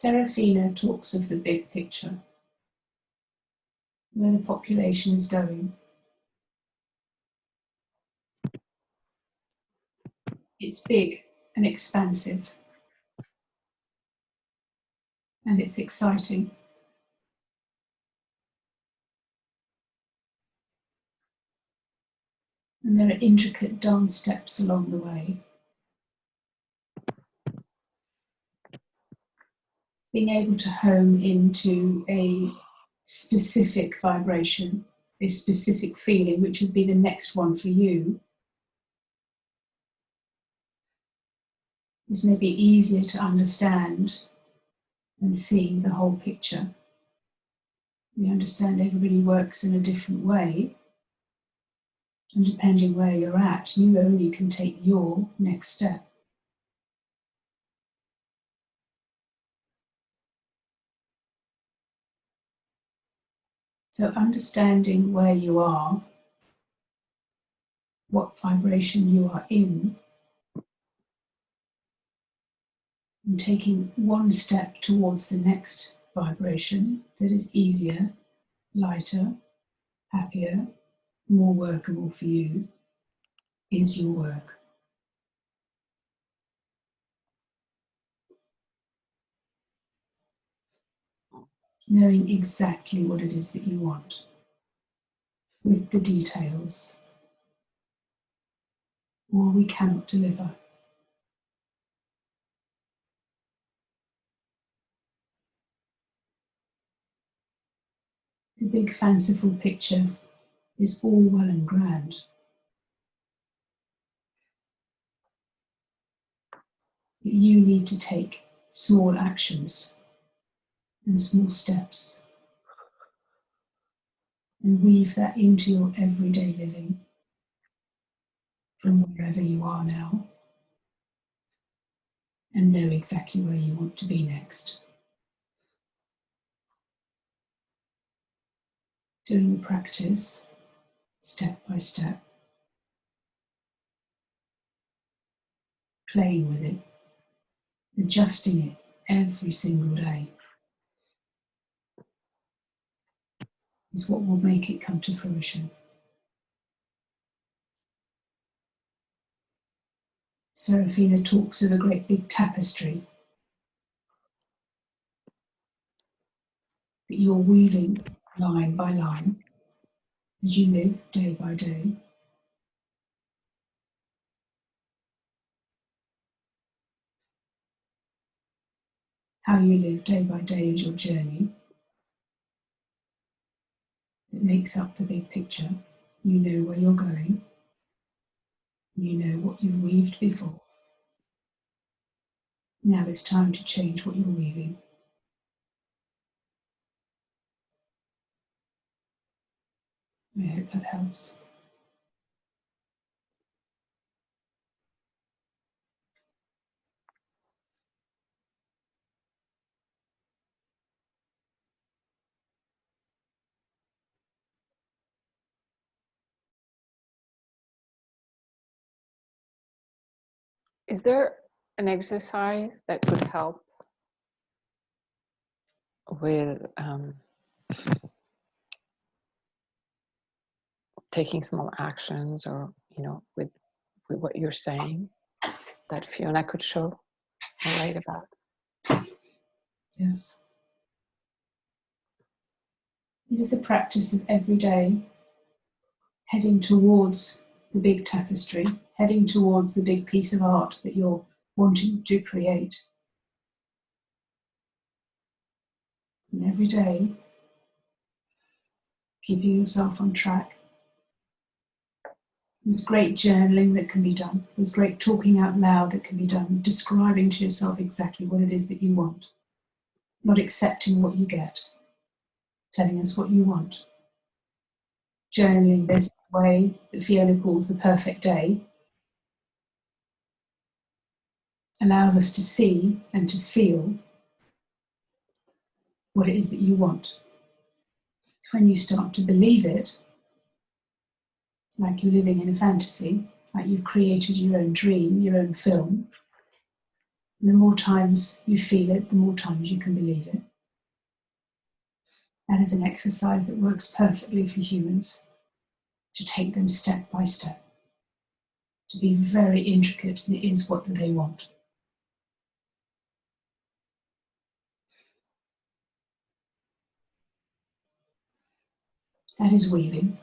Sarafina talks of the big picture, where the population is going. It's big and expansive, and it's exciting. And there are intricate dance steps along the way. Being able to home into a specific vibration, a specific feeling, which would be the next one for you, is maybe easier to understand and see the whole picture. We understand everybody works in a different way, and depending where you're at, you only can take your next step. So understanding where you are, what vibration you are in, and taking one step towards the next vibration that is easier, lighter, happier, more workable for you, is your work. Knowing exactly what it is that you want, with the details, or we cannot deliver. The big fanciful picture is all well and grand. But you need to take small actions and small steps and weave that into your everyday living from wherever you are now, and know exactly where you want to be next. Doing the practice step by step, playing with it, adjusting it every single day is what will make it come to fruition. Sarafina talks of a great big tapestry that you're weaving line by line as you live day by day. How you live day by day is your journey that makes up the big picture. You know where you're going. You know what you've weaved before. Now it's time to change what you're weaving. I hope that helps. Is there an exercise that could help with taking small actions, or with what you're saying, that Fiona could show or write about? Yes. It is a practice of every day heading towards the big tapestry, heading towards the big piece of art that you're wanting to create. And every day, keeping yourself on track. There's great journaling that can be done. There's great talking out loud that can be done, describing to yourself exactly what it is that you want, not accepting what you get, telling us what you want. Journaling this way that Fiona calls the perfect day allows us to see and to feel what it is that you want. It's when you start to believe it, like you're living in a fantasy, like you've created your own dream, your own film, And the more times you feel it, the more times you can believe it. That is an exercise that works perfectly for humans, to take them step by step, to be very intricate, and it is what they want. That is weaving.